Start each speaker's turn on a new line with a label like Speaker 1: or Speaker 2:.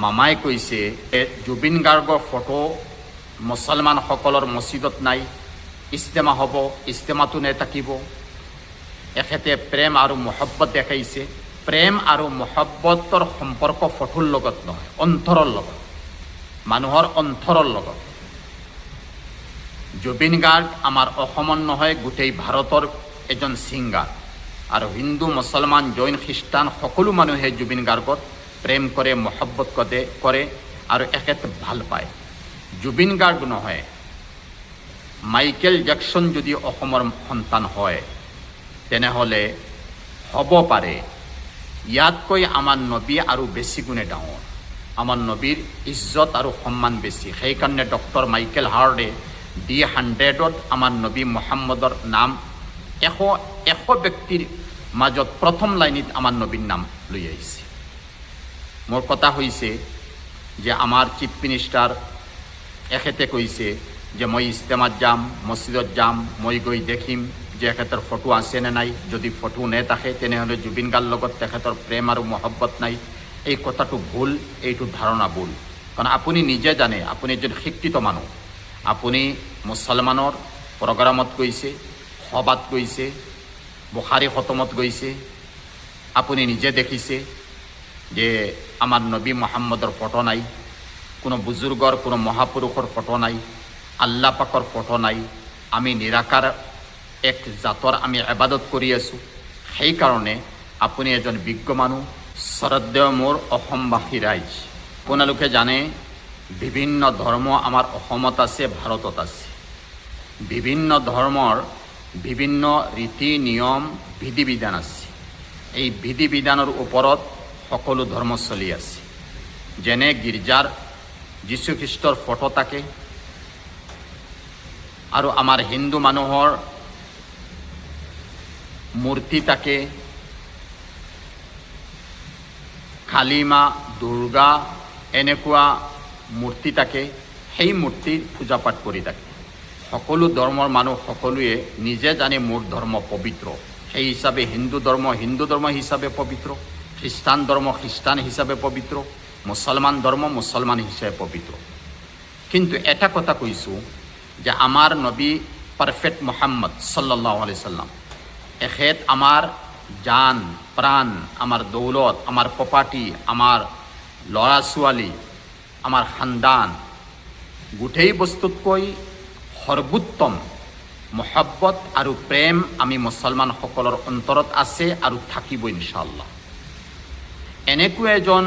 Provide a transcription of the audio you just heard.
Speaker 1: মামাই কৈছে জুবিন গাৰ্গৰ ফটো মুছলমানসকলৰ মছজিদত নাই, ইস্তেমা হ'ব, ইস্তেমাটো নেথাকিব। এখেতে প্ৰেম আৰু মহব্বত দেখাইছে। প্ৰেম আৰু মহব্বতৰ সম্পৰ্ক ফটোৰ লগত নহয়, অন্তৰৰ লগত, মানুহৰ অন্তৰৰ লগত। জুবিন গাৰ্গ আমাৰ অসমৰ নহয়, গোটেই ভাৰতৰ এজন ছিংগাৰ। আৰু হিন্দু, মুছলমান, জৈন, খ্ৰীষ্টান সকলো মানুহে জুবিন গাৰ্গক প্ৰেম কৰে, মহব্বত কৰে আৰু এখেত ভাল পায়। জুবিন গাৰ্গ নহয়, মাইকেল জেকচন যদি অসমৰ সন্তান হয় তেনেহ'লে হ'ব পাৰে ইয়াতকৈ আমাৰ নবী আৰু বেছি গুণে ডাঙৰ। আমাৰ নবীৰ ইজ্জত আৰু সন্মান বেছি। সেইকাৰণে ডক্টৰ মাইকেল হাৰ্ডে D100ত আমাৰ নবী মুহাম্মদৰ নাম এশ ব্যক্তিৰ মাজত প্ৰথম লাইনত আমাৰ নবীৰ নাম লৈ আহিছে। মোৰ কথা হৈছে যে আমাৰ চিফ মিনিষ্টাৰ এখেতে কৈছে যে মই ইস্তেমাত যাম, মছজিদত যাম, মই গৈ দেখিম যে এখেতৰ ফটো আছেনে নাই। যদি ফটো নেথাকে তেনেহ'লে জুবিন গাৰ্গৰ লগত তেখেতৰ প্ৰেম আৰু মহব্বত নাই। এই কথাটো ভুল, এইটো ধাৰণা ভুল। কাৰণ আপুনি নিজে জানে, আপুনি এজন শিক্ষিত মানুহ, আপুনি মুছলমানৰ প্ৰগ্ৰামত গৈছে, সভাত গৈছে, বুখাৰী খতমত গৈছে, আপুনি নিজে দেখিছে যে আমাৰ নবী মুহাম্মদৰ ফটো নাই, কোনো বুজুৰ্গৰ, কোনো মহাপুৰুষৰ ফটো নাই, আল্লাহ পাকৰ ফটো নাই। আমি নিৰাকাৰ এক জাতৰ আমি ইবাদত কৰি আছোঁ। সেইকাৰণে আপুনি এজন বিজ্ঞ মানুহ। শ্ৰদ্ধেয় মোৰ অসমবাসী ৰাইজ, আপোনালোকে জানে বিভিন্ন ধৰ্ম আমাৰ অসমত আছে, ভাৰতত আছে। বিভিন্ন ধৰ্মৰ বিভিন্ন ৰীতি নিয়ম, বিধি বিধান আছে। এই বিধি বিধানৰ ওপৰত সকলো ধৰ্ম চলি আছে। যেনে গীৰ্জাৰ যীশুখ্ৰীষ্টৰ ফটো থাকে, আৰু আমাৰ হিন্দু মানুহৰ মূৰ্তি থাকে, কালী মা, দুৰ্গা এনেকুৱা মূৰ্তি থাকে। সেই মূৰ্তিৰ পূজা পাঠ কৰি থাকে। সকলো ধৰ্মৰ মানুহ সকলোৱে নিজে জানে মোৰ ধৰ্ম পবিত্ৰ। সেই হিচাপে হিন্দু ধৰ্ম হিচাপে পবিত্ৰ, খ্ৰীষ্টান ধৰ্ম খ্ৰীষ্টান হিচাপে পবিত্ৰ, মুছলমান ধৰ্ম মুছলমান হিচাপে পবিত্ৰ। কিন্তু এটা কথা কৈছোঁ যে আমাৰ নবী পাৰফেক্ট মুহাম্মদ সাল্লাল্লাহু আলাইহি সাল্লাম, এখেত আমাৰ জান, প্ৰাণ, আমাৰ দৌলত, আমাৰ প্ৰপাৰ্টি, আমাৰ ল'ৰা ছোৱালী, আমাৰ খানদান, গোটেই বস্তুতকৈ সৰ্বোত্তম মহব্বত আৰু প্ৰেম আমি মুছলমানসকলৰ অন্তৰত আছে আৰু থাকিব ইনশাআল্লাহ। এনেকুৱা এজন